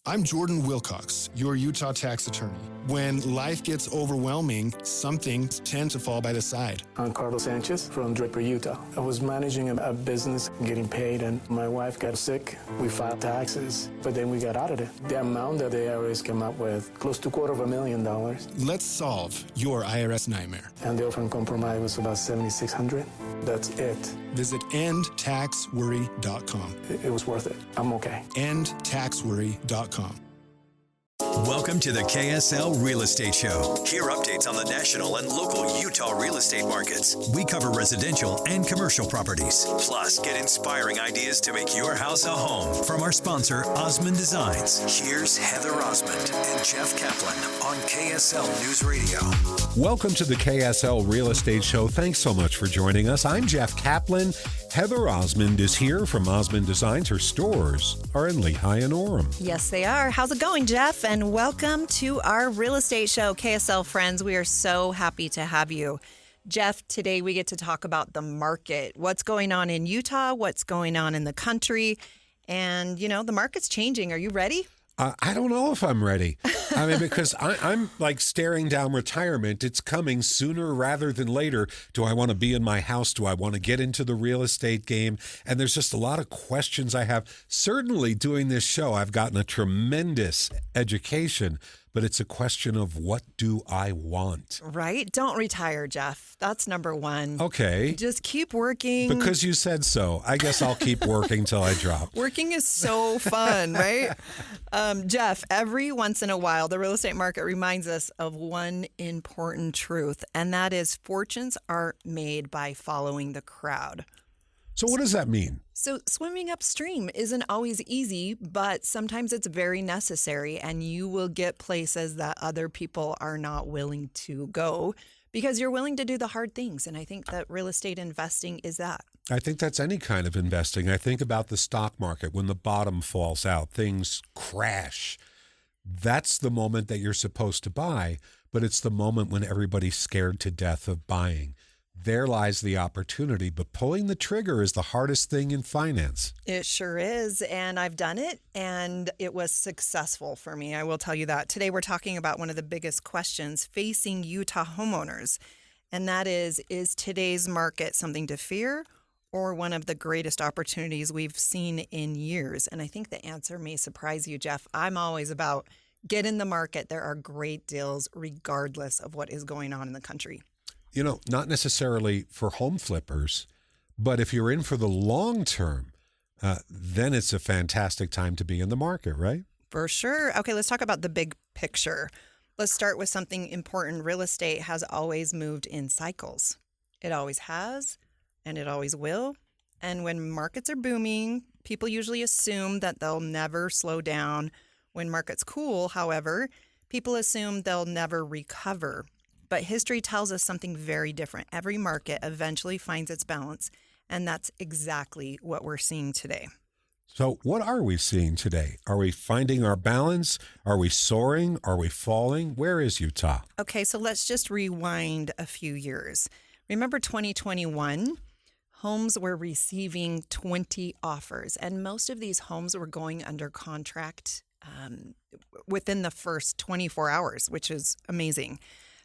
I'm Jordan Wilcox, your Utah tax attorney. When life gets overwhelming, some things tend to fall by the side. I'm Carlos Sanchez from Draper, Utah. I was managing a business, getting paid, and my wife got sick. We filed taxes, but then we got audited. The amount that the IRS came up with, close to $250,000. Let's solve your IRS nightmare. And the offer compromise was about $7,600. That's it. Visit endtaxworry.com. It was worth it. I'm okay. endtaxworry.com. Welcome to the KSL Real Estate Show. Hear updates on the national and local Utah real estate markets. We cover residential and commercial properties. Plus, get inspiring ideas to make your house a home from our sponsor, Osmond Designs. Here's Heather Osmond and Jeff Caplan on KSL News Radio. Welcome to the KSL Real Estate Show. Thanks so much for joining us. I'm Jeff Caplan. Heather Osmond is here from Osmond Designs. Her stores are in Lehigh and Orem. Yes, they are. How's it going, Jeff? And welcome to our real estate show, KSL friends. We are so happy to have you. Jeff, today we get to talk about the market. What's going on in Utah? What's going on in the country? And, you know, the market's changing. Are you ready? I don't know if I'm ready. I mean, because I'm like staring down retirement. It's coming sooner rather than later. Do I want to be in my house? Do I want to get into the real estate game? And there's just a lot of questions I have. Certainly doing this show, I've gotten a tremendous education, but it's a question of what do I want? Right? Don't retire, Jeff. That's number one. Okay. Just keep working. Because you said so. I guess I'll keep working till I drop. Working is so fun, right? Jeff, every once in a while, the real estate market reminds us of one important truth, and that is fortunes are made by following the crowd. So what does that mean? So swimming upstream isn't always easy, but sometimes it's very necessary, and you will get places that other people are not willing to go because you're willing to do the hard things. And I think that real estate investing is that. I think that's any kind of investing. I think about the stock market. When the bottom falls out, things crash. That's the moment that you're supposed to buy, but it's the moment when everybody's scared to death of buying. There lies the opportunity, but pulling the trigger is the hardest thing in finance. It sure is, and I've done it, and it was successful for me. I will tell you that. Today we're talking about one of the biggest questions facing Utah homeowners, and that is today's market something to fear or one of the greatest opportunities we've seen in years? And I think the answer may surprise you, Jeff. I'm always about get in the market. There are great deals regardless of what is going on in the country. You know, not necessarily for home flippers, but if you're in for the long term, then it's a fantastic time to be in the market, right? For sure. Okay, let's talk about the big picture. Let's start with something important. Real estate has always moved in cycles. It always has, and it always will. And when markets are booming, people usually assume that they'll never slow down. When markets cool, however, people assume they'll never recover. But history tells us something very different. Every market eventually finds its balance, and that's exactly what we're seeing today. So what are we seeing today? Are we finding our balance? Are we soaring? Are we falling? Where is Utah? Okay, so let's just rewind a few years. Remember 2021? Homes were receiving 20 offers, and most of these homes were going under contract within the first 24 hours, which is amazing.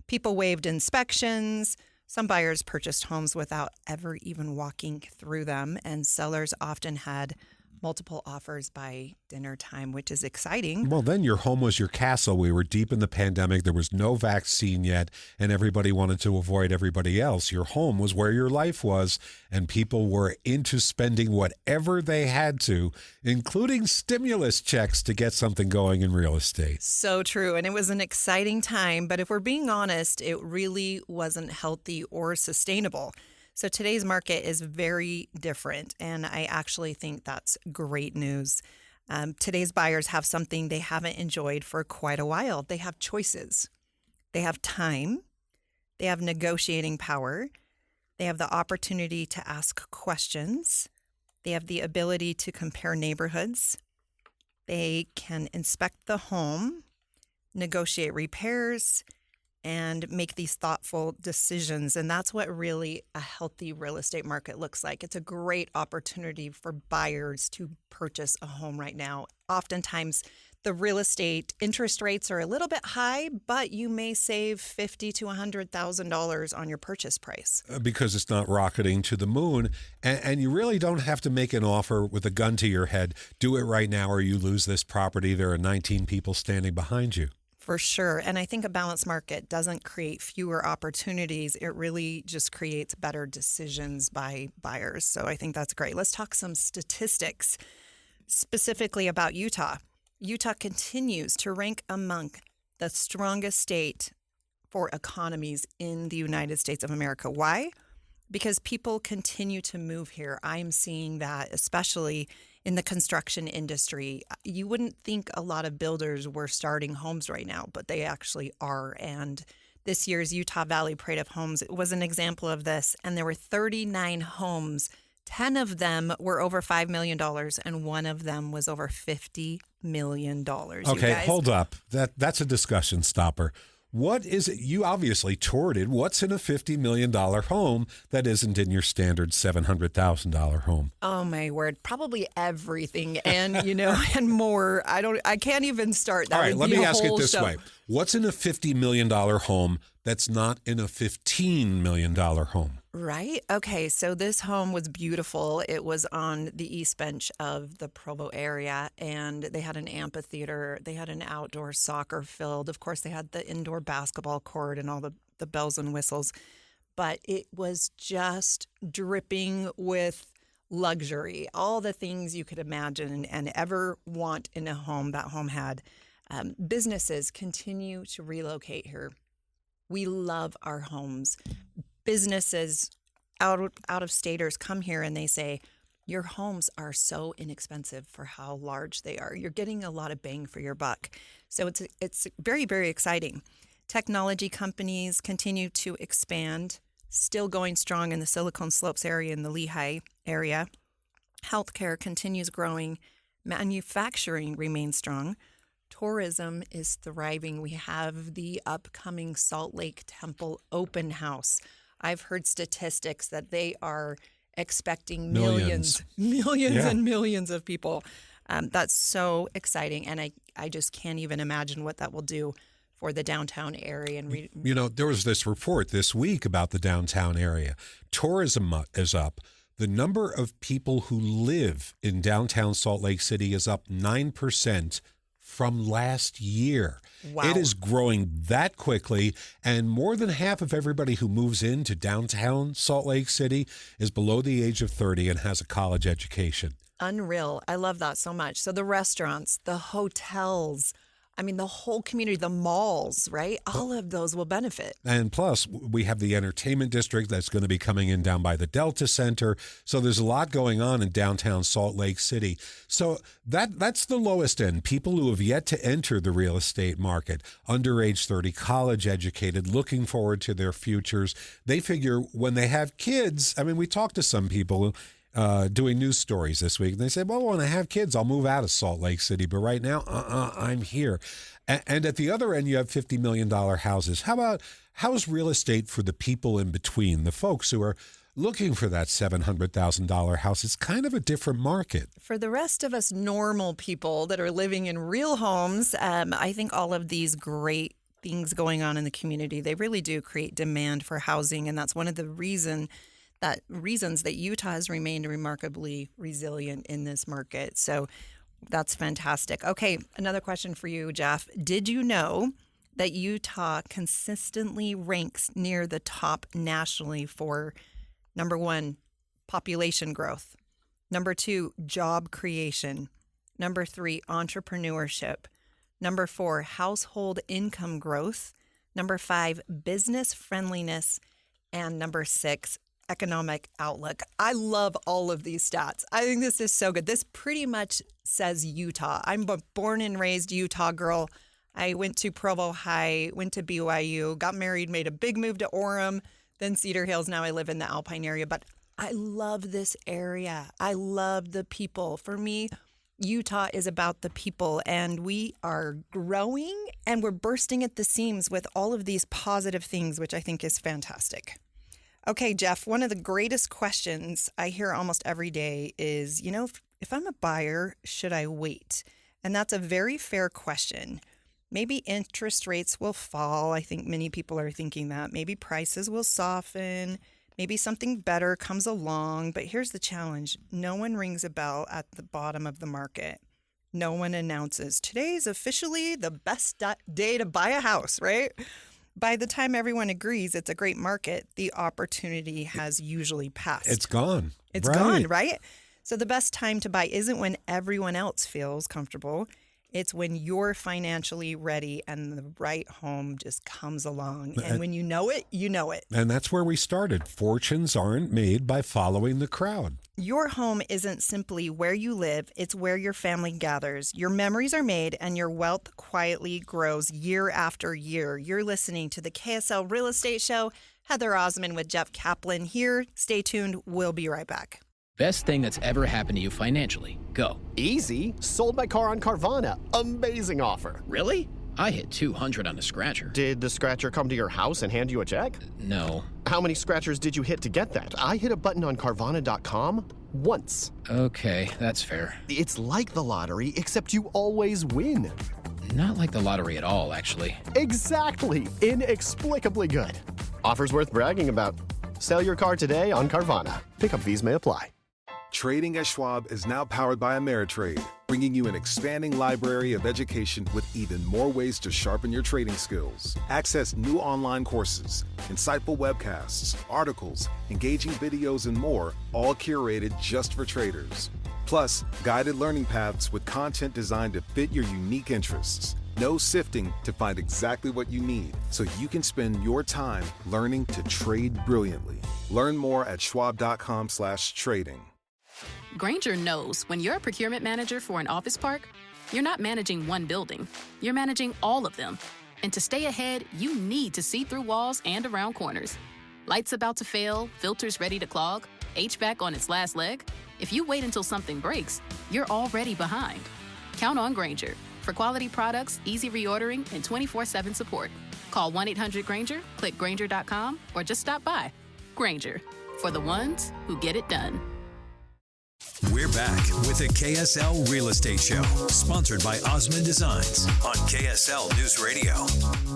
People waived inspections. Some buyers purchased homes without ever even walking through them, and sellers often had multiple offers by dinner time, which is exciting. Well, then your home was your castle. We were deep in the pandemic. There was no vaccine yet, and everybody wanted to avoid everybody else. Your home was where your life was, and people were into spending whatever they had to, including stimulus checks to get something going in real estate. So true, and it was an exciting time, but if we're being honest, it really wasn't healthy or sustainable. So today's market is very different, and I actually think that's great news. Today's buyers have something they haven't enjoyed for quite a while. They have choices. They have time. They have negotiating power. They have the opportunity to ask questions. They have the ability to compare neighborhoods. They can inspect the home, negotiate repairs, and make these thoughtful decisions. And that's what really a healthy real estate market looks like. It's a great opportunity for buyers to purchase a home right now. Oftentimes, the real estate interest rates are a little bit high, but you may save $50,000 to $100,000 on your purchase price. Because it's not rocketing to the moon. And you really don't have to make an offer with a gun to your head. Do it right now or you lose this property. There are 19 people standing behind you. For sure. And I think a balanced market doesn't create fewer opportunities. It really just creates better decisions by buyers. So I think that's great. Let's talk some statistics specifically about Utah. Utah continues to rank among the strongest state for economies in the United States of America. Why? Because people continue to move here. I'm seeing that, especially in the construction industry. You wouldn't think a lot of builders were starting homes right now, but they actually are. And this year's Utah Valley Parade of Homes was an example of this. And there were 39 homes. 10 of them were over $5 million, and one of them was over $50 million. Okay, hold up. That's a discussion stopper. What is it? You obviously toured it. What's in a $50 million home that isn't in your standard $700,000 home? Oh, my word. Probably everything and, and more. I can't even start. That All right, let me ask it this show. way. What's in a $50 million home that's not in a $15 million home? Right. Okay. So this home was beautiful. It was on the east bench of the Provo area, and they had an amphitheater. They had an outdoor soccer field. Of course, they had the indoor basketball court and all the bells and whistles. But it was just dripping with luxury, all the things you could imagine and ever want in a home. That home had. Businesses continue to relocate here. We love our homes. Businesses, out of staters come here and they say, your homes are so inexpensive for how large they are. You're getting a lot of bang for your buck. So it's very, very exciting. Technology companies continue to expand, still going strong in the Silicon Slopes area and the Lehigh area. Healthcare continues growing. Manufacturing remains strong. Tourism is thriving. We have the upcoming Salt Lake Temple open house. I've heard statistics that they are expecting millions and millions of people. That's so exciting. And I just can't even imagine what that will do for the downtown area. And there was this report this week about the downtown area. Tourism is up. The number of people who live in downtown Salt Lake City is up 9% from last year. Wow. It is growing that quickly, and more than half of everybody who moves into downtown Salt Lake City is below the age of 30 and has a college education. Unreal. I love that so much. So the restaurants, the hotels, the whole community, the malls, right? All of those will benefit. And plus, we have the entertainment district that's going to be coming in down by the Delta Center. So there's a lot going on in downtown Salt Lake City. So that's the lowest end. People who have yet to enter the real estate market, under age 30, college educated, looking forward to their futures. They figure when they have kids, we talked to some people doing news stories this week. And they said, well, when I have kids, I'll move out of Salt Lake City. But right now, I'm here. And at the other end, you have $50 million houses. How's real estate for the people in between, the folks who are looking for that $700,000 house? It's kind of a different market. For the rest of us normal people that are living in real homes, I think all of these great things going on in the community, they really do create demand for housing. And that's one of the reasons that Utah has remained remarkably resilient in this market. So that's fantastic. Okay, another question for you, Jeff. Did you know that Utah consistently ranks near the top nationally for, number 1, population growth, number 2, job creation, number 3, entrepreneurship, number 4, household income growth, number 5, business friendliness, and number 6, economic outlook? I love all of these stats. I think this is so good. This pretty much says Utah. I'm a born and raised Utah girl. I went to Provo High, went to BYU, got married, made a big move to Orem, then Cedar Hills. Now I live in the Alpine area, but I love this area. I love the people. For me, Utah is about the people, and we are growing and we're bursting at the seams with all of these positive things, which I think is fantastic. Okay, Jeff, one of the greatest questions I hear almost every day is, if I'm a buyer, should I wait? And that's a very fair question. Maybe interest rates will fall. I think many people are thinking that. Maybe prices will soften. Maybe something better comes along. But here's the challenge. No one rings a bell at the bottom of the market. No one announces, today's officially the best day to buy a house, right? By the time everyone agrees it's a great market, the opportunity has usually passed. It's gone. It's gone, right? So the best time to buy isn't when everyone else feels comfortable. It's when you're financially ready and the right home just comes along. And when you know it, you know it. And that's where we started. Fortunes aren't made by following the crowd. Your home isn't simply where you live. It's where your family gathers. Your memories are made and your wealth quietly grows year after year. You're listening to the KSL Real Estate Show. Heather Osmond with Jeff Caplan here. Stay tuned. We'll be right back. Best thing that's ever happened to you financially. Go. Easy. Sold my car on Carvana. Amazing offer. Really? I hit 200 on a scratcher. Did the scratcher come to your house and hand you a check? No. How many scratchers did you hit to get that? I hit a button on Carvana.com once. Okay, that's fair. It's like the lottery, except you always win. Not like the lottery at all, actually. Exactly. Inexplicably good. Offers worth bragging about. Sell your car today on Carvana. Pickup fees may apply. Trading at Schwab is now powered by Ameritrade, bringing you an expanding library of education with even more ways to sharpen your trading skills. Access new online courses, insightful webcasts, articles, engaging videos, and more, all curated just for traders. Plus, guided learning paths with content designed to fit your unique interests. No sifting to find exactly what you need, so you can spend your time learning to trade brilliantly. Learn more at schwab.com/trading. Grainger knows when you're a procurement manager for an office park, you're not managing one building, you're managing all of them. And to stay ahead, you need to see through walls and around corners. Lights about to fail, filters ready to clog, HVAC on its last leg. If you wait until something breaks, you're already behind. Count on Grainger for quality products, easy reordering, and 24/7 support. Call 1-800-GRAINGER, click Grainger.com, or just stop by. Grainger, for the ones who get it done. We're back with the KSL Real Estate Show, sponsored by Osmond Designs on KSL News Radio.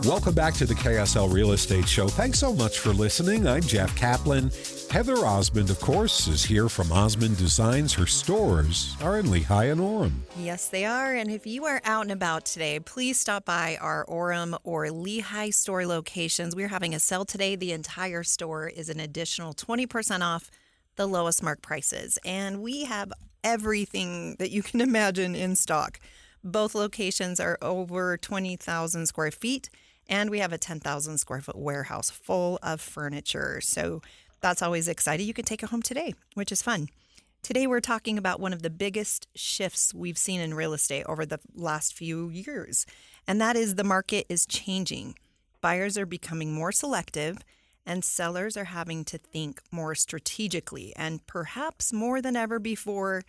Welcome back to the KSL Real Estate Show. Thanks so much for listening. I'm Jeff Caplan. Heather Osmond, of course, is here from Osmond Designs. Her stores are in Lehigh and Orem. Yes, they are. And if you are out and about today, please stop by our Orem or Lehigh store locations. We're having a sale today. The entire store is an additional 20% off the lowest mark prices. And we have everything that you can imagine in stock. Both locations are over 20,000 square feet, and we have a 10,000 square foot warehouse full of furniture. So that's always exciting. You can take it home today, which is fun. Today, we're talking about one of the biggest shifts we've seen in real estate over the last few years, and that is the market is changing. Buyers are becoming more selective, and sellers are having to think more strategically, and perhaps more than ever before,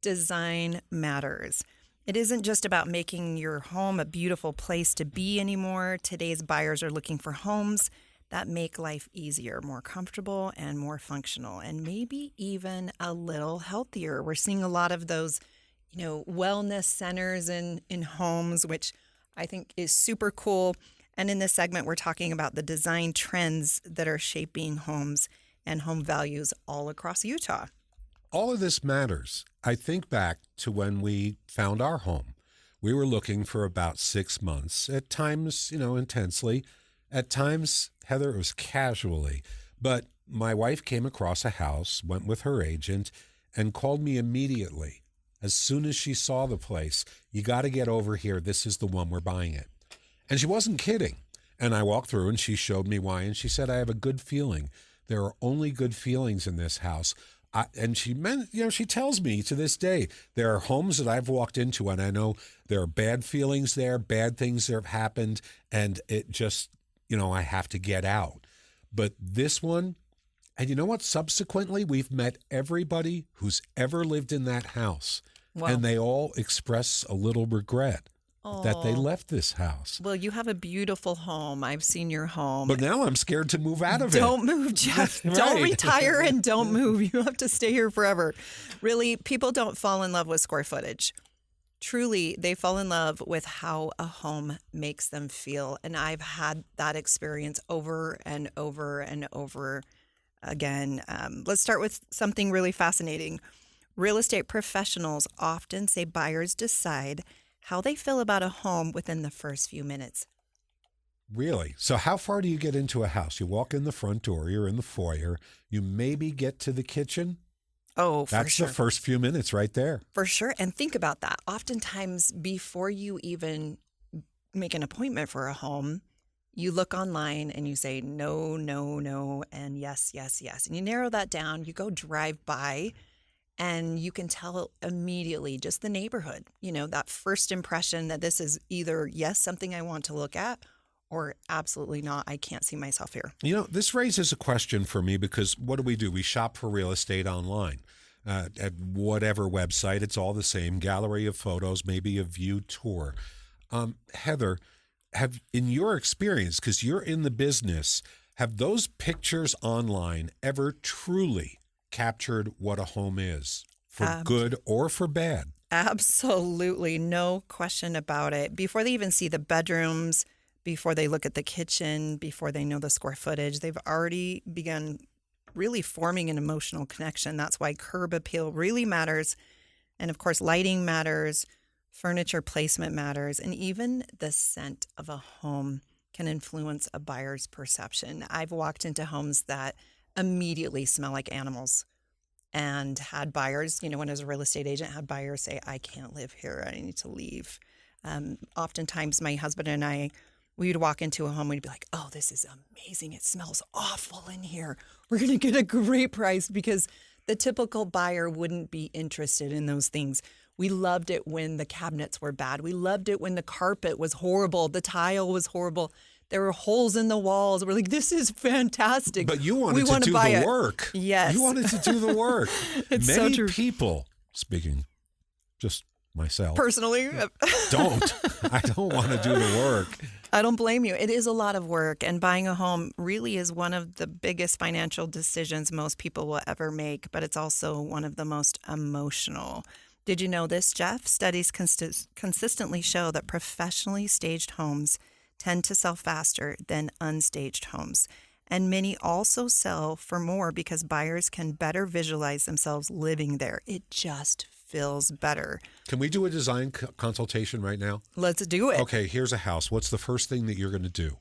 design matters. It isn't just about making your home a beautiful place to be anymore. Today's buyers are looking for homes that make life easier, more comfortable, and more functional, and maybe even a little healthier. We're seeing a lot of those, wellness centers in homes, which I think is super cool. And in this segment, we're talking about the design trends that are shaping homes and home values all across Utah. All of this matters. I think back to when we found our home. We were looking for about 6 months, at times, intensely. At times, Heather, it was casually. But my wife came across a house, went with her agent, and called me immediately. As soon as she saw the place, you got to get over here. This is the one, we're buying it. And she wasn't kidding. And I walked through and she showed me why. And she said, I have a good feeling. There are only good feelings in this house. And she tells me to this day, there are homes that I've walked into and I know there are bad feelings there, bad things that have happened. And it just, I have to get out. But this one, and you know what? Subsequently, we've met everybody who's ever lived in that house. Wow. And they all express a little regret that they left this house. Well, you have a beautiful home. I've seen your home. But now I'm scared to move out of it. Don't move, Jeff. Right. Don't retire and don't move. You have to stay here forever. Really, people don't fall in love with square footage. Truly, they fall in love with how a home makes them feel. And I've had that experience over and over and over again. Let's start with something really fascinating. Real estate professionals often say buyers decide how they feel about a home within the first few minutes. Really? So how far do you get into a house? You walk in the front door, you're in the foyer, you maybe get to the kitchen. Oh, for That's sure. the first few minutes right there. For sure. And think about that. Oftentimes, before you even make an appointment for a home, you look online and you say, no, no, no, and yes, yes, yes. And you narrow that down. You go drive by and you can tell immediately just the neighborhood, that first impression that this is either, yes, something I want to look at, or absolutely not, I can't see myself here. This raises a question for me because what do? We shop for real estate online. At whatever website, it's all the same. Gallery of photos, maybe a view tour. Heather, in your experience, because you're in the business, have those pictures online ever truly captured what a home is, for good or for bad? Absolutely. No question about it. Before they even see the bedrooms, before they look at the kitchen, before they know the square footage, they've already begun really forming an emotional connection. That's why curb appeal really matters. And of course, lighting matters, furniture placement matters, and even the scent of a home can influence a buyer's perception. I've walked into homes that immediately smell like animals and had buyers, when as a real estate agent, had buyers say, I can't live here, I need to leave. Oftentimes my husband and I, we would walk into a home, we'd be like, oh, this is amazing. It smells awful in here. We're going to get a great price, because the typical buyer wouldn't be interested in those things. We loved it when the cabinets were bad. We loved it when the carpet was horrible. The tile was horrible. There were holes in the walls. We're like, this is fantastic. But you wanted to do the work. Yes. You wanted to do the work. It's Many so true. people, speaking just myself, Personally, I don't want to do the work. I don't blame you. It is a lot of work, and buying a home really is one of the biggest financial decisions most people will ever make, but it's also one of the most emotional. Did you know this, Jeff? Studies consistently show that professionally staged homes tend to sell faster than unstaged homes. And many also sell for more because buyers can better visualize themselves living there. It just feels better. Can we do a design consultation right now? Let's do it. Okay, here's a house. What's the first thing that you're going to do?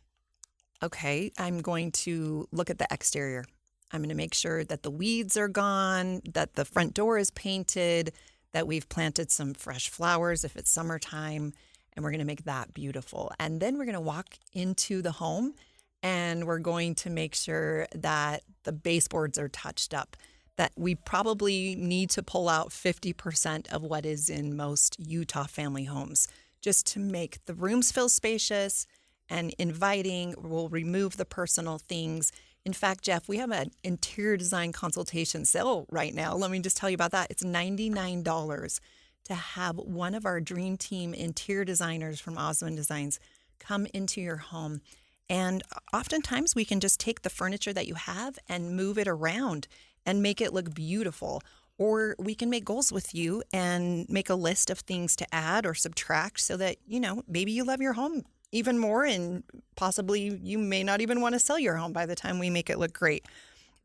Okay, I'm going to look at the exterior. I'm going to make sure that the weeds are gone, that the front door is painted, that we've planted some fresh flowers if it's summertime, and we're going to make that beautiful. And then we're going to walk into the home, and we're going to make sure that the baseboards are touched up, that we probably need to pull out 50% of what is in most Utah family homes just to make the rooms feel spacious and inviting. We'll remove the personal things. In fact, Jeff, we have an interior design consultation sale right now. Let me just tell you about that. It's $99 to have one of our dream team interior designers from Osmond Designs come into your home. And oftentimes we can just take the furniture that you have and move it around and make it look beautiful. Or we can make goals with you and make a list of things to add or subtract so that, maybe you love your home even more, and possibly you may not even want to sell your home by the time we make it look great.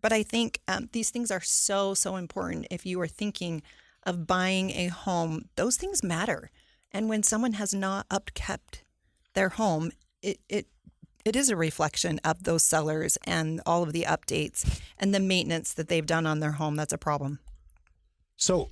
But I think these things are so, so important. If you are thinking of buying a home, those things matter. And when someone has not upkept their home, it is a reflection of those sellers and all of the updates and the maintenance that they've done on their home. That's a problem. So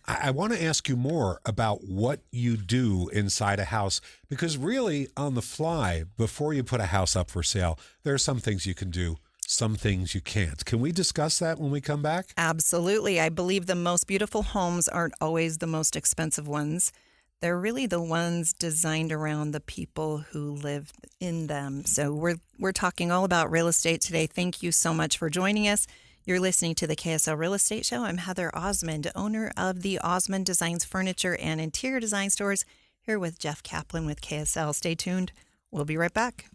I want to ask you more about what you do inside a house, because really on the fly, before you put a house up for sale, there are some things you can do, some things you can't. Can we discuss that when we come back? Absolutely. I believe the most beautiful homes aren't always the most expensive ones. They're really the ones designed around the people who live in them. So we're talking all about real estate today. Thank you so much for joining us. You're listening to the KSL Real Estate Show. I'm Heather Osmond, owner of the Osmond Designs Furniture and Interior Design Stores, here with Jeff Caplan with KSL. Stay tuned. We'll be right back.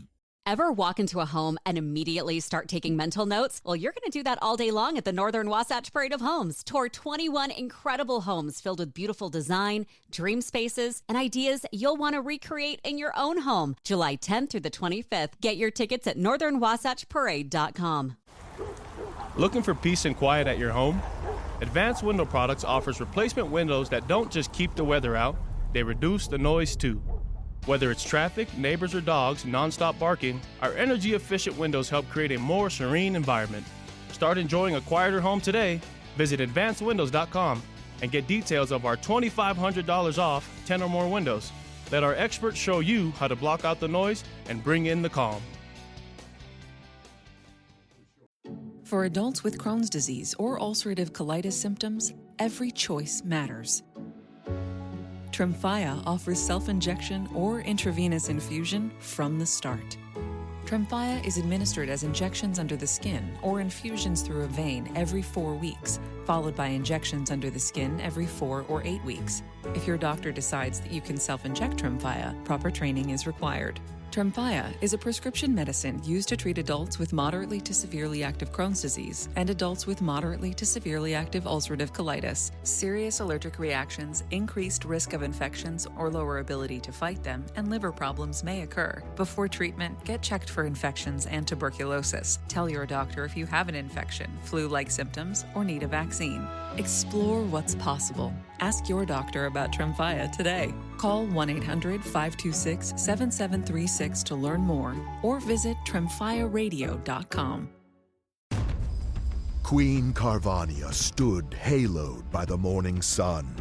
Ever walk into a home and immediately start taking mental notes? Well, you're going to do that all day long at the Northern Wasatch Parade of Homes. Tour 21 incredible homes filled with beautiful design, dream spaces, and ideas you'll want to recreate in your own home. July 10th through the 25th. Get your tickets at northernwasatchparade.com. Looking for peace and quiet at your home? Advanced Window Products offers replacement windows that don't just keep the weather out, they reduce the noise too. Whether it's traffic, neighbors, or dogs nonstop barking, our energy-efficient windows help create a more serene environment. Start enjoying a quieter home today. Visit advancedwindows.com and get details of our $2,500 off 10 or more windows. Let our experts show you how to block out the noise and bring in the calm. For adults with Crohn's disease or ulcerative colitis symptoms, every choice matters. Tremfya offers self-injection or intravenous infusion from the start. Tremfya is administered as injections under the skin or infusions through a vein every 4 weeks, followed by injections under the skin every 4 or 8 weeks. If your doctor decides that you can self-inject Tremfya, proper training is required. Tremfya is a prescription medicine used to treat adults with moderately to severely active Crohn's disease and adults with moderately to severely active ulcerative colitis. Serious allergic reactions, increased risk of infections or lower ability to fight them, and liver problems may occur. Before treatment, get checked for infections and tuberculosis. Tell your doctor if you have an infection, flu-like symptoms, or need a vaccine. Explore what's possible. Ask your doctor about Tremfya today. Call 1-800-526-7736 to learn more or visit tremfyaradio.com. Queen Carvania stood haloed by the morning sun.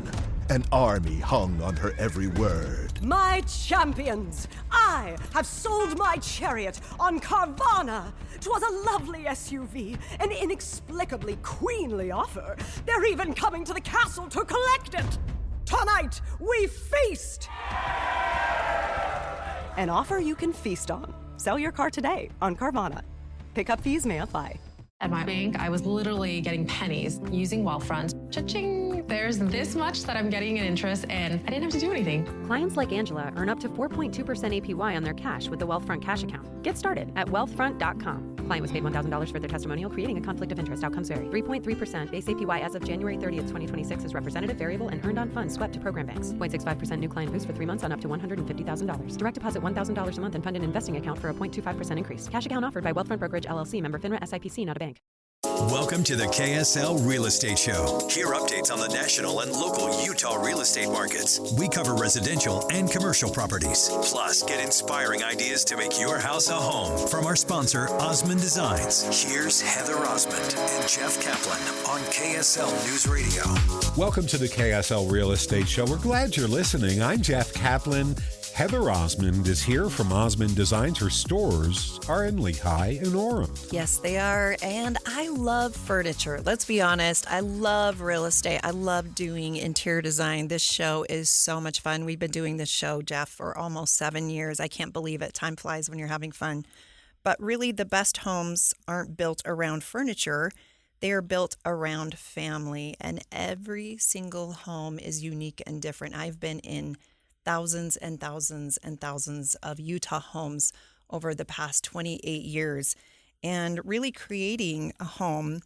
An army hung on her every word. My champions, I have sold my chariot on Carvana. 'Twas a lovely SUV, an inexplicably queenly offer. They're even coming to the castle to collect it. Tonight, we feast! An offer you can feast on. Sell your car today on Carvana. Pickup fees may apply. At my bank, I was literally getting pennies using Wealthfront. Cha-ching! There's this much that I'm getting in interest, and I didn't have to do anything. Clients like Angela earn up to 4.2% APY on their cash with the Wealthfront cash account. Get started at wealthfront.com. Client was paid $1,000 for their testimonial, creating a conflict of interest. Outcomes vary. 3.3% base APY as of January 30th, 2026 is representative, variable, and earned on funds swept to program banks. 0.65% new client boost for 3 months on up to $150,000. Direct deposit $1,000 a month and fund an investing account for a 0.25% increase. Cash account offered by Wealthfront Brokerage LLC, member FINRA SIPC, not a bank. Welcome to the KSL Real Estate Show. Hear updates on the national and local Utah real estate markets. We cover residential and commercial properties. Plus, get inspiring ideas to make your house a home from our sponsor, Osmond Designs. Here's Heather Osmond and Jeff Caplan on KSL News Radio. Welcome to the KSL Real Estate Show. We're glad you're listening. I'm Jeff Caplan. Heather Osmond is here from Osmond Designs. Her stores are in Lehigh and Orem. Yes, they are. And I love furniture. Let's be honest. I love real estate. I love doing interior design. This show is so much fun. We've been doing this show, Jeff, for almost 7 years. I can't believe it. Time flies when you're having fun. But really, the best homes aren't built around furniture. They are built around family. And every single home is unique and different. I've been in thousands and thousands and thousands of Utah homes over the past 28 years. And really creating a home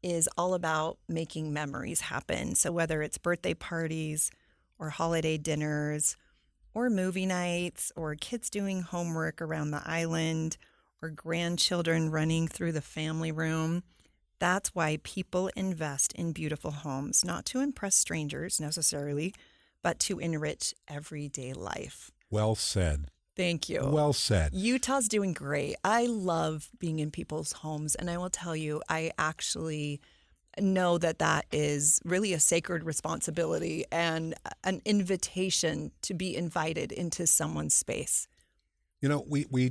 is all about making memories happen. So whether it's birthday parties or holiday dinners or movie nights or kids doing homework around the island or grandchildren running through the family room, that's why people invest in beautiful homes, not to impress strangers necessarily, but to enrich everyday life. Well said. Thank you. Well said. Utah's doing great. I love being in people's homes, and I will tell you, I actually know that that is really a sacred responsibility and an invitation to be invited into someone's space. You know, we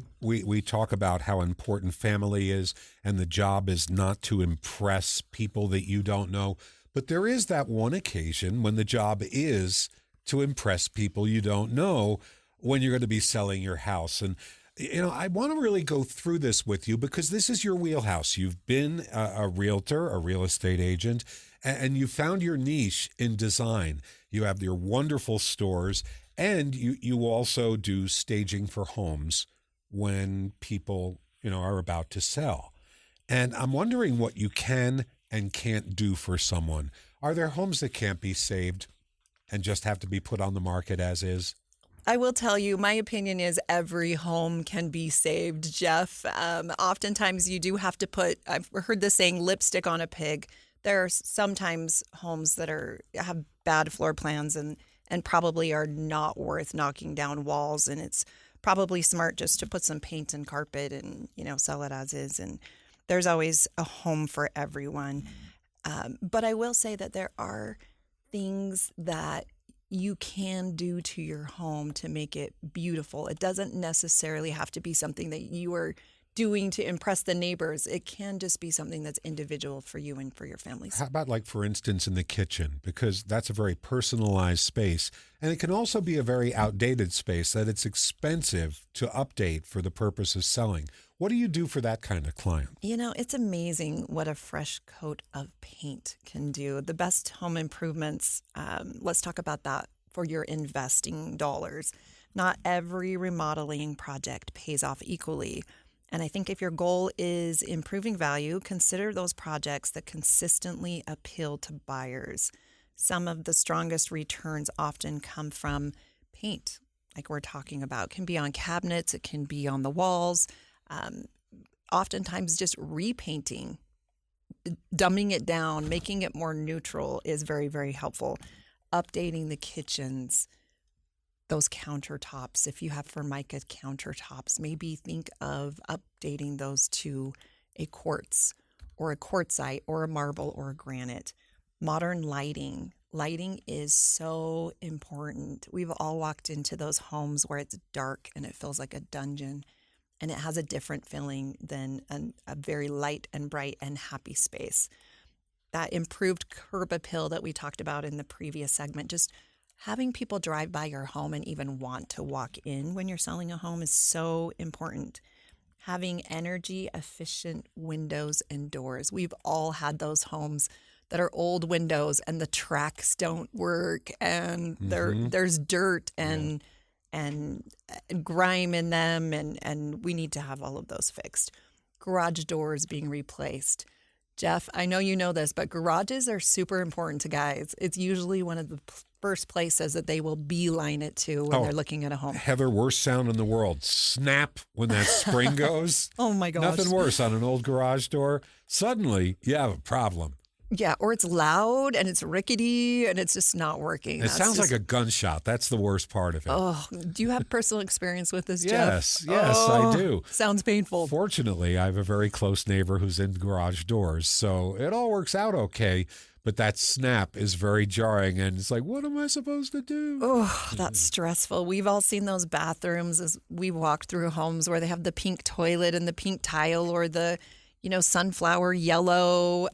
talk about how important family is, and the job is not to impress people that you don't know. But there is that one occasion when the job is to impress people you don't know when you're going to be selling your house. And, you know, I want to really go through this with you because this is your wheelhouse. You've been a realtor, a real estate agent, and you found your niche in design. You have your wonderful stores, and you also do staging for homes. when people, are about to sell. And I'm wondering what you can and can't do for someone. Are there homes that can't be saved and just have to be put on the market as is? I will tell you, my opinion is every home can be saved, Jeff. Oftentimes you do have to I've heard the saying, lipstick on a pig. There are sometimes homes that have bad floor plans and probably are not worth knocking down walls. And it's probably smart just to put some paint and carpet and, sell it as is. And there's always a home for everyone. But I will say that there are things that you can do to your home to make it beautiful. It doesn't necessarily have to be something that you are doing to impress the neighbors. It can just be something that's individual for you and for your families. How about, for instance, in the kitchen? Because that's a very personalized space. And it can also be a very outdated space that it's expensive to update for the purpose of selling. What do you do for that kind of client? It's amazing what a fresh coat of paint can do. The best home improvements, let's talk about that for your investing dollars. Not every remodeling project pays off equally. And I think if your goal is improving value, consider those projects that consistently appeal to buyers. Some of the strongest returns often come from paint, like we're talking about. It can be on cabinets, it can be on the walls. Oftentimes just repainting, dumbing it down, making it more neutral is very, very helpful. Updating the kitchens, those countertops, if you have Formica countertops, maybe think of updating those to a quartz or a quartzite or a marble or a granite. Modern lighting. Lighting is so important. We've all walked into those homes where it's dark and it feels like a dungeon, and it has a different feeling than a very light and bright and happy space. That improved curb appeal that we talked about in the previous segment, just having people drive by your home and even want to walk in when you're selling a home is so important. Having energy efficient windows and doors. We've all had those homes that are old windows and the tracks don't work and there's dirt and grime in them, and we need to have all of those fixed. Garage doors being replaced. Jeff, I know you know this, but garages are super important to guys. It's usually one of the first places that they will beeline it to when they're looking at a home. Heather, worst sound in the world. Snap when that spring goes. Oh my gosh. Nothing worse on an old garage door. Suddenly, you have a problem. Yeah, or it's loud and it's rickety and it's just not working. It sounds like a gunshot. That's the worst part of it. Oh, do you have personal experience with this, Yes, Jeff? yes, I do. Sounds painful. Fortunately, I have a very close neighbor who's in garage doors, so it all works out okay. But that snap is very jarring, and it's like, what am I supposed to do? Oh, that's stressful. We've all seen those bathrooms as we walked through homes where they have the pink toilet and the pink tile or the sunflower yellow.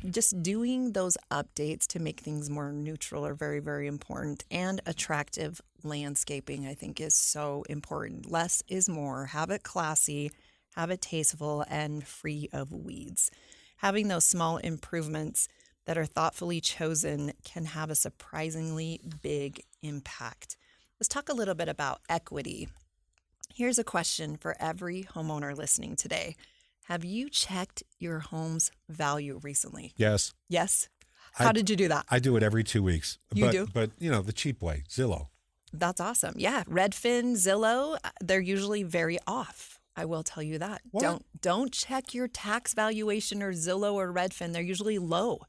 Just doing those updates to make things more neutral are very, very important. And attractive landscaping, I think, is so important. Less is more. Have it classy, have it tasteful, and free of weeds. Having those small improvements that are thoughtfully chosen can have a surprisingly big impact. Let's talk a little bit about equity. Here's a question for every homeowner listening today. Have you checked your home's value recently? Yes. Yes? How did you do that? I do it every 2 weeks. You do? But, the cheap way, Zillow. That's awesome. Yeah. Redfin, Zillow, they're usually very off. I will tell you that. What? Don't check your tax valuation or Zillow or Redfin. They're usually low.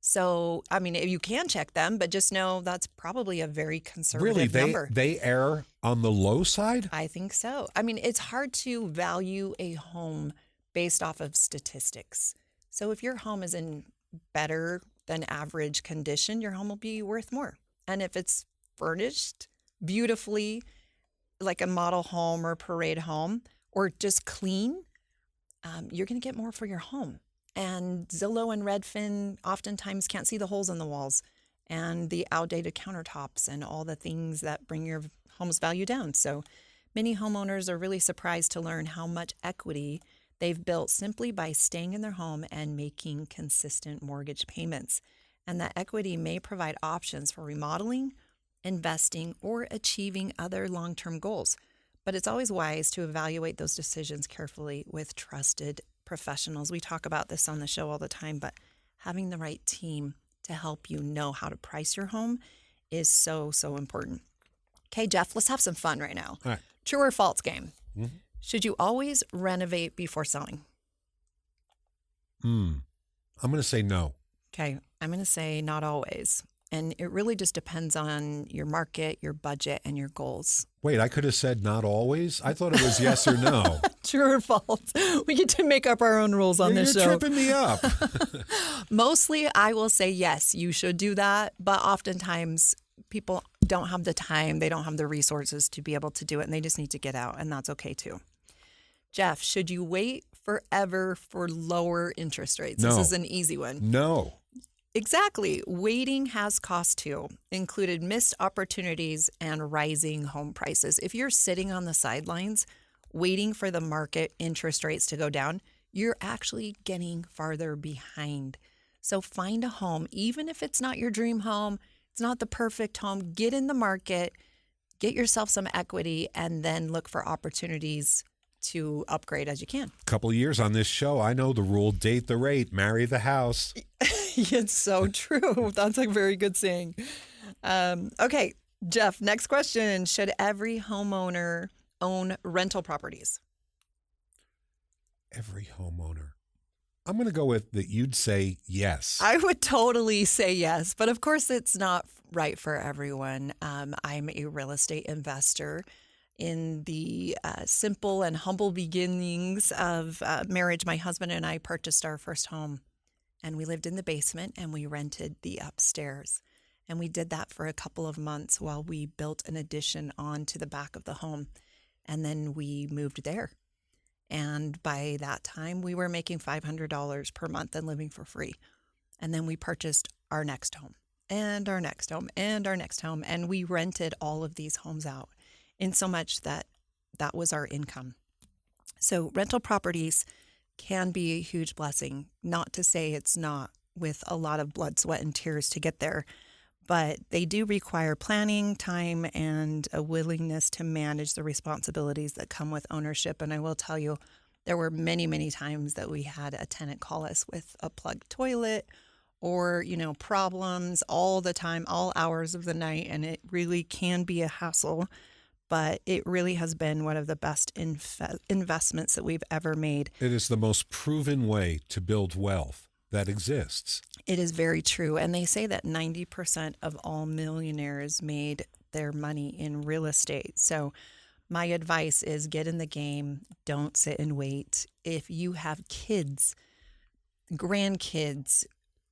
So, you can check them, but just know that's probably a very conservative number. They err on the low side? I think so. It's hard to value a home based off of statistics. So if your home is in better than average condition, your home will be worth more. And if it's furnished beautifully, like a model home or parade home, or just clean, you're going to get more for your home. And Zillow and Redfin oftentimes can't see the holes in the walls and the outdated countertops and all the things that bring your home's value down. So many homeowners are really surprised to learn how much equity they've built simply by staying in their home and making consistent mortgage payments. And that equity may provide options for remodeling, investing, or achieving other long-term goals. But it's always wise to evaluate those decisions carefully with trusted professionals. We talk about this on the show all the time, but having the right team to help you know how to price your home is so, so important. Okay, Jeff, let's have some fun right now. All right. True or false game. Mm-hmm. Should you always renovate before selling? I'm going to say no. Okay, I'm going to say not always. And it really just depends on your market, your budget, and your goals. Wait, I could have said not always? I thought it was yes or no. True or false? We get to make up our own rules on this show. You're tripping me up. Mostly, I will say yes, you should do that. But oftentimes, people don't have the time. They don't have the resources to be able to do it. And they just need to get out. And that's okay, too. Jeff, should you wait forever for lower interest rates? No. This is an easy one. No. Exactly. Waiting has cost too, included missed opportunities and rising home prices. If you're sitting on the sidelines waiting for the market interest rates to go down, you're actually getting farther behind. So find a home, even if it's not your dream home, it's not the perfect home, get in the market, get yourself some equity, and then look for opportunities to upgrade as you can. Couple of years on this show, I know the rule: date the rate, marry the house. It's so true. That's a very good saying. Okay, Jeff, next question. Should every homeowner own rental properties? Every homeowner. I'm going to go with that you'd say yes. I would totally say yes, but of course it's not right for everyone. I'm a real estate investor. In the simple and humble beginnings of marriage, my husband and I purchased our first home, and we lived in the basement and we rented the upstairs. And we did that for a couple of months while we built an addition onto the back of the home. And then we moved there. And by that time, we were making $500 per month and living for free. And then we purchased our next home and our next home and our next home. And we rented all of these homes out, in so much that that was our income. So rental properties can be a huge blessing, not to say it's not, with a lot of blood, sweat, and tears to get there. But they do require planning, time, and a willingness to manage the responsibilities that come with ownership. And I will tell you, there were many, many times that we had a tenant call us with a plugged toilet or, problems all the time, all hours of the night. And it really can be a hassle. But it really has been one of the best investments that we've ever made. It is the most proven way to build wealth that exists. It is very true. And they say that 90% of all millionaires made their money in real estate. So my advice is get in the game. Don't sit and wait. If you have kids, grandkids,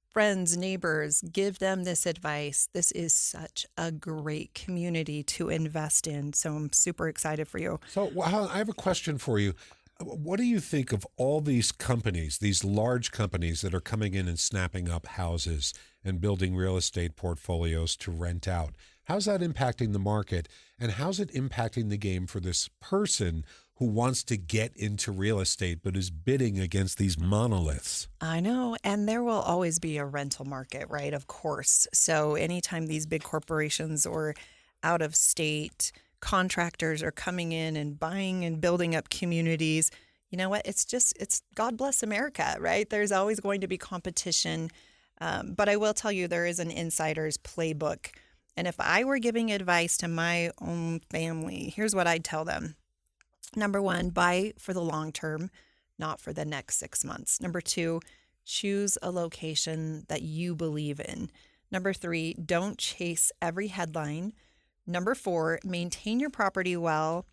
friends, neighbors, give them this advice. This is such a great community to invest in. So I'm super excited for you. So I have a question for you. What do you think of all these companies, these large companies that are coming in and snapping up houses and building real estate portfolios to rent out? How's that impacting the market? And how's it impacting the game for this person who wants to get into real estate but is bidding against these monoliths? I know. And there will always be a rental market, right? Of course. So anytime these big corporations or out of state contractors are coming in and buying and building up communities, you know what? It's God bless America, right? There's always going to be competition. But I will tell you, there is an insider's playbook. And if I were giving advice to my own family, here's what I'd tell them. Number one, buy for the long term, not for the next 6 months. Number two, choose a location that you believe in. Number three, don't chase every headline. Number four, maintain your property well.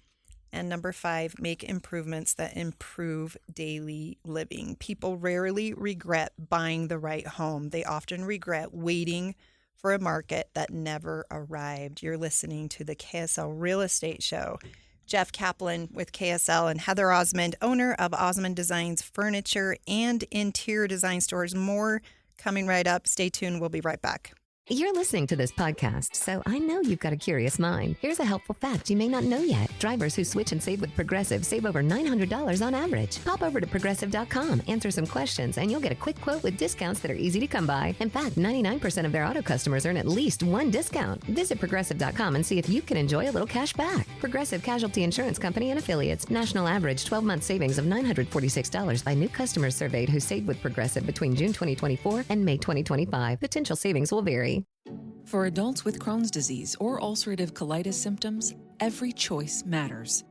And number five, make improvements that improve daily living. People rarely regret buying the right home. They often regret waiting for a market that never arrived. You're listening to the KSL Real Estate Show. Jeff Caplan with KSL and Heather Osmond, owner of Osmond Designs Furniture and Interior Design Stores. More coming right up. Stay tuned. We'll be right back. You're listening to this podcast, so I know you've got a curious mind. Here's a helpful fact you may not know yet. Drivers who switch and save with Progressive save over $900 on average. Pop over to Progressive.com, answer some questions, and you'll get a quick quote with discounts that are easy to come by. In fact, 99% of their auto customers earn at least one discount. Visit Progressive.com and see if you can enjoy a little cash back. Progressive Casualty Insurance Company and Affiliates. National average 12-month savings of $946 by new customers surveyed who saved with Progressive between June 2024 and May 2025. Potential savings will vary. For adults with Crohn's disease or ulcerative colitis symptoms, every choice matters.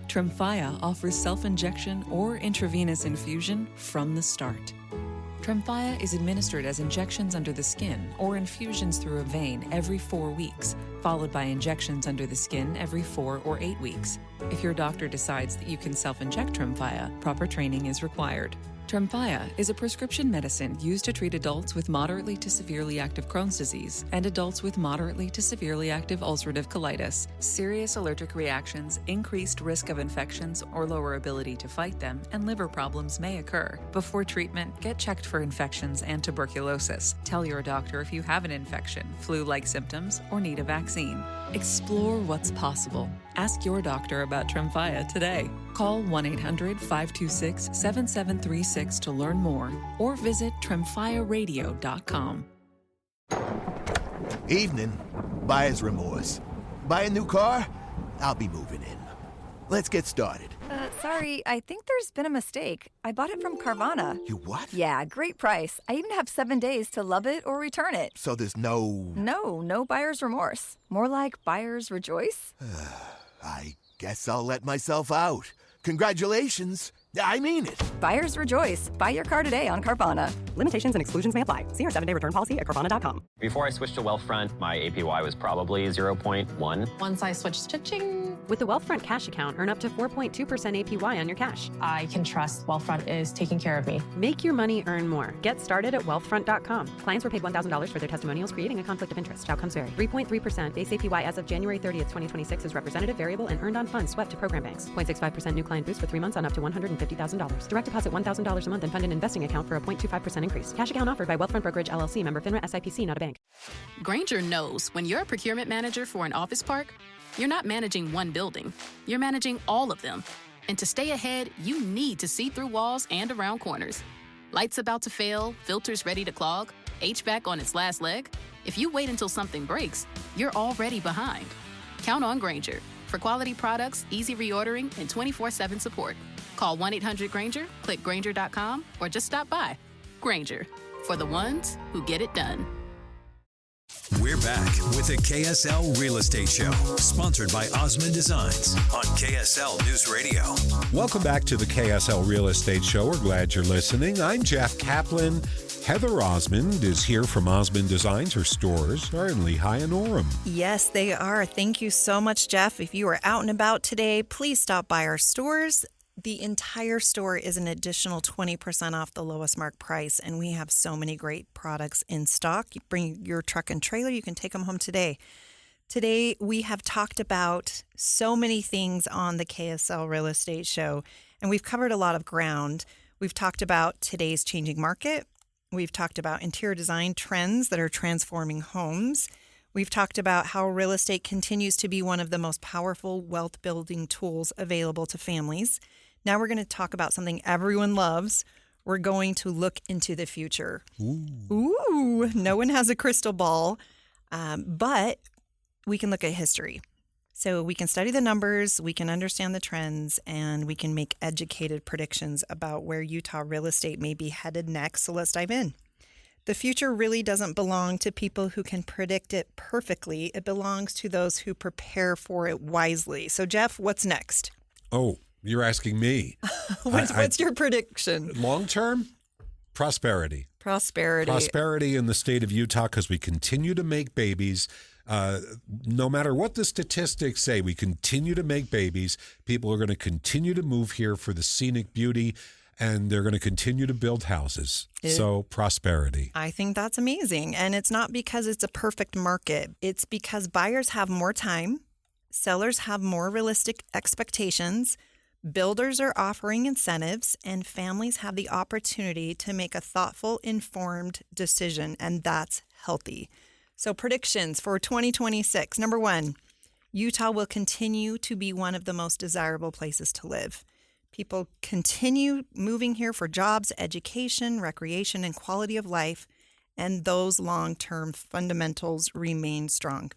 Tremfya offers self-injection or intravenous infusion from the start. Tremfya is administered as injections under the skin or infusions through a vein every 4 weeks, followed by injections under the skin every 4 or 8 weeks. If your doctor decides that you can self-inject Tremfya, proper training is required. Tremfya is a prescription medicine used to treat adults with moderately to severely active Crohn's disease and adults with moderately to severely active ulcerative colitis. Serious allergic reactions, increased risk of infections or lower ability to fight them, and liver problems may occur. Before treatment, get checked for infections and tuberculosis. Tell your doctor if you have an infection, flu-like symptoms, or need a vaccine. Explore what's possible. Ask your doctor about Tremfya today. Call 1-800-526-7736 to learn more or visit tremfyaradio.com. Evening. Buyer's remorse. Buy a new car? I'll be moving in. Let's get started. Sorry, I think there's been a mistake. I bought it from Carvana. You what? Yeah, great price. I even have 7 days to love it or return it. So there's no... No buyer's remorse. More like buyer's rejoice. I guess I'll let myself out. Congratulations. I mean it. Buyer's rejoice. Buy your car today on Carvana. Limitations and exclusions may apply. See our 7-day return policy at Carvana.com. Before I switched to Wealthfront, my APY was probably 0.1. Once I switched to Ching. With the Wealthfront Cash Account, earn up to 4.2% APY on your cash. I can trust Wealthfront is taking care of me. Make your money earn more. Get started at wealthfront.com. Clients were paid $1,000 for their testimonials, creating a conflict of interest. Outcomes vary. 3.3% base APY as of January 30th, 2026 is representative, variable, and earned on funds swept to program banks. 0.65% new client boost for 3 months on up to $150,000. Direct deposit $1,000 a month and fund an investing account for a 0.25% increase. Cash account offered by Wealthfront Brokerage LLC, member FINRA SIPC, not a bank. Grainger knows when you're a procurement manager for an office park, you're not managing one building, you're managing all of them. And to stay ahead, you need to see through walls and around corners. Lights about to fail, filters ready to clog, HVAC on its last leg. If you wait until something breaks, you're already behind. Count on Grainger for quality products, easy reordering, and 24/7 support. Call 1-800-GRAINGER, click Grainger.com, or just stop by. Grainger, for the ones who get it done. We're back with the KSL Real Estate Show, sponsored by Osmond Designs on KSL News Radio. Welcome back to the KSL Real Estate Show. We're glad you're listening. I'm Jeff Caplan. Heather Osmond is here from Osmond Designs. Her stores are in Lehigh and Orem. Yes, they are. Thank you so much, Jeff. If you are out and about today, please stop by our stores. The entire store is an additional 20% off the lowest mark price, and we have so many great products in stock. You bring your truck and trailer, you can take them home today. Today, we have talked about so many things on the KSL Real Estate Show, and we've covered a lot of ground. We've talked about today's changing market. We've talked about interior design trends that are transforming homes. We've talked about how real estate continues to be one of the most powerful wealth building tools available to families. Now we're going to talk about something everyone loves. We're going to look into the future. Ooh. No one has a crystal ball, but we can look at history. So we can study the numbers, we can understand the trends, and we can make educated predictions about where Utah real estate may be headed next. So let's dive in. The future really doesn't belong to people who can predict it perfectly. It belongs to those who prepare for it wisely. So Jeff, what's next? Oh, you're asking me. What's your prediction? Long term? Prosperity. Prosperity in the state of Utah because we continue to make babies. No matter what the statistics say, we continue to make babies. People are going to continue to move here for the scenic beauty, and they're going to continue to build houses. So prosperity. I think that's amazing. And it's not because it's a perfect market. It's because buyers have more time, sellers have more realistic expectations, builders are offering incentives, and families have the opportunity to make a thoughtful, informed decision, and that's healthy. So predictions for 2026. Number 1, Utah will continue to be one of the most desirable places to live. People continue moving here for jobs, education, recreation, and quality of life, and those long-term fundamentals remain strong.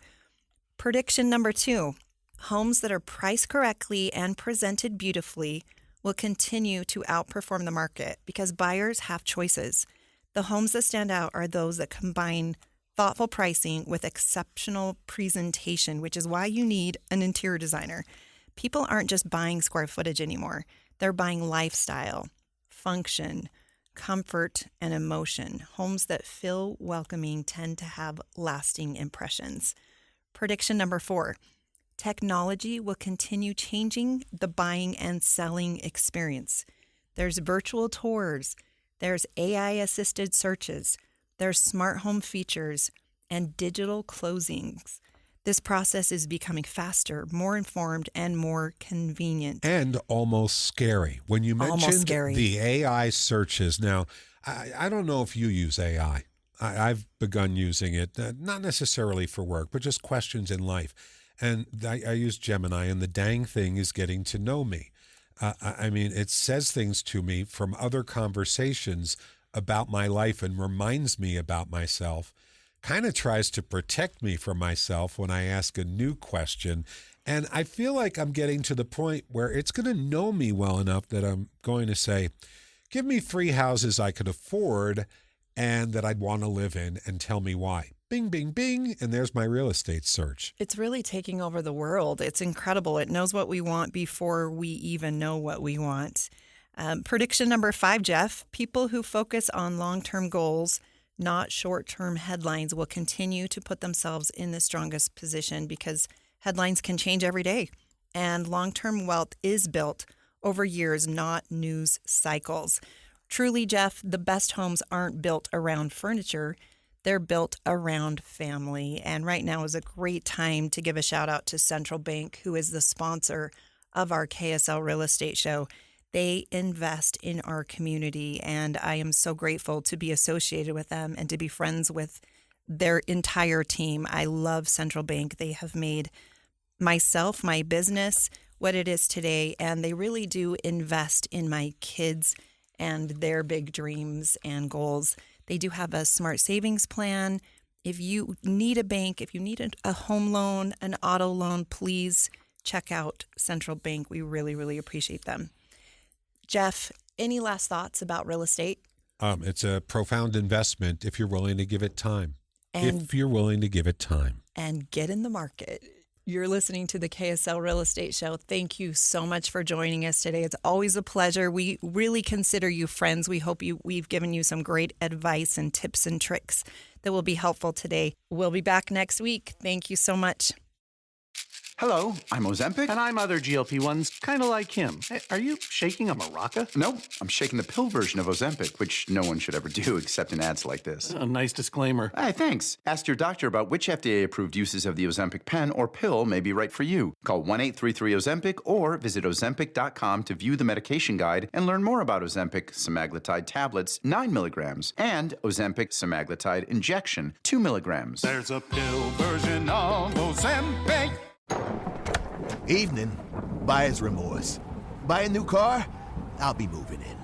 Prediction number 2, homes that are priced correctly and presented beautifully will continue to outperform the market because buyers have choices. The homes that stand out are those that combine thoughtful pricing with exceptional presentation, which is why you need an interior designer. People aren't just buying square footage anymore. They're buying lifestyle, function, comfort, and emotion. Homes that feel welcoming tend to have lasting impressions. Prediction number 4, technology will continue changing the buying and selling experience. There's virtual tours, there's AI-assisted searches, there's smart home features, and digital closings. This process is becoming faster, more informed, and more convenient. And almost scary. When you mentioned the AI searches, now, I don't know if you use AI. I've begun using it, not necessarily for work, but just questions in life. And I use Gemini, and the dang thing is getting to know me. I mean, it says things to me from other conversations about my life and reminds me about myself. Kind of tries to protect me from myself when I ask a new question. And I feel like I'm getting to the point where it's going to know me well enough that I'm going to say, give me 3 houses I could afford and that I'd want to live in, and tell me why. Bing, bing, bing, and there's my real estate search. It's really taking over the world. It's incredible. It knows what we want before we even know what we want. Prediction number 5, Jeff, people who focus on long-term goals, not short-term headlines, will continue to put themselves in the strongest position because headlines can change every day. And long-term wealth is built over years, not news cycles. Truly, Jeff, the best homes aren't built around furniture. They're built around family. And right now is a great time to give a shout out to Central Bank, who is the sponsor of our KSL Real Estate Show. They invest in our community, and I am so grateful to be associated with them and to be friends with their entire team. I love Central Bank. They have made myself, my business, what it is today, and they really do invest in my kids and their big dreams and goals. They do have a smart savings plan. If you need a bank, if you need a home loan, an auto loan, please check out Central Bank. We really, really appreciate them. Jeff, any last thoughts about real estate? It's a profound investment if you're willing to give it time. If you're willing to give it time. And get in the market. You're listening to the KSL Real Estate Show. Thank you so much for joining us today. It's always a pleasure. We really consider you friends. We hope we've given you some great advice and tips and tricks that will be helpful today. We'll be back next week. Thank you so much. Hello, I'm Ozempic. And I'm other GLP-1s, kind of like him. Hey, are you shaking a maraca? Nope, I'm shaking the pill version of Ozempic, which no one should ever do except in ads like this. A nice disclaimer. Hey, thanks. Ask your doctor about which FDA-approved uses of the Ozempic pen or pill may be right for you. Call 1-833-OZEMPIC or visit Ozempic.com to view the medication guide and learn more about Ozempic semaglutide tablets, 9 milligrams, and Ozempic semaglutide injection, 2 milligrams. There's a pill version of Ozempic. Evening. Buyer's remorse. Buy a new car? I'll be moving in.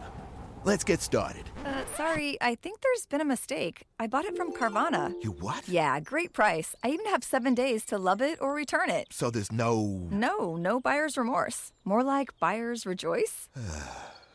Let's get started. Sorry, I think there's been a mistake. I bought it from Carvana. You what? Yeah, great price. I even have 7 days to love it or return it. So there's no... No buyer's remorse. More like buyer's rejoice.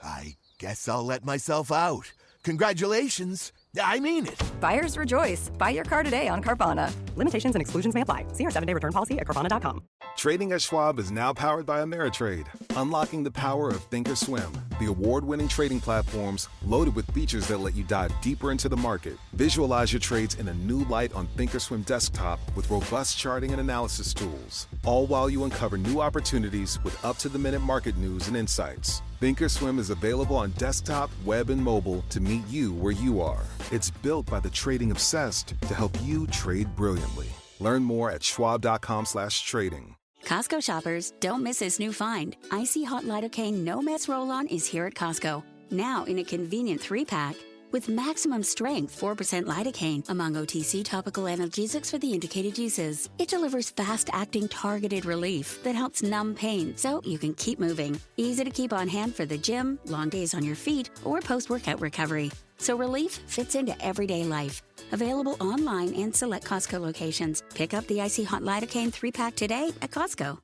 I guess I'll let myself out. Congratulations. I mean it. Buyer's rejoice. Buy your car today on Carvana. Limitations and exclusions may apply. See our 7-day return policy at Carvana.com. Trading at Schwab is now powered by Ameritrade, unlocking the power of Thinkorswim, the award-winning trading platforms loaded with features that let you dive deeper into the market. Visualize your trades in a new light on Thinkorswim desktop with robust charting and analysis tools, all while you uncover new opportunities with up-to-the-minute market news and insights. Thinkorswim is available on desktop, web, and mobile to meet you where you are. It's built by the trading obsessed to help you trade brilliantly. Learn more at schwab.com/trading. Costco shoppers, don't miss this new find. Icy Hot Lidocaine No Mess Roll-On is here at Costco. Now in a convenient 3-pack. With maximum strength 4% lidocaine among OTC topical analgesics for the indicated uses. It delivers fast-acting targeted relief that helps numb pain so you can keep moving. Easy to keep on hand for the gym, long days on your feet, or post-workout recovery. So relief fits into everyday life. Available online and select Costco locations. Pick up the Icy Hot Lidocaine 3-pack today at Costco.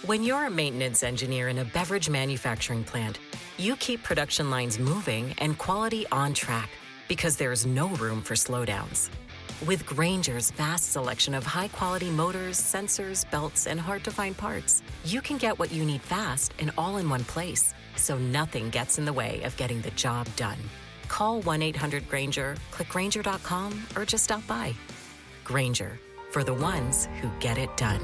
When you're a maintenance engineer in a beverage manufacturing plant, you keep production lines moving and quality on track because there's no room for slowdowns. With Grainger's vast selection of high-quality motors, sensors, belts, and hard-to-find parts, you can get what you need fast and all in one place, so nothing gets in the way of getting the job done. Call 1-800-GRAINGER, click Grainger.com, or just stop by. Grainger, for the ones who get it done.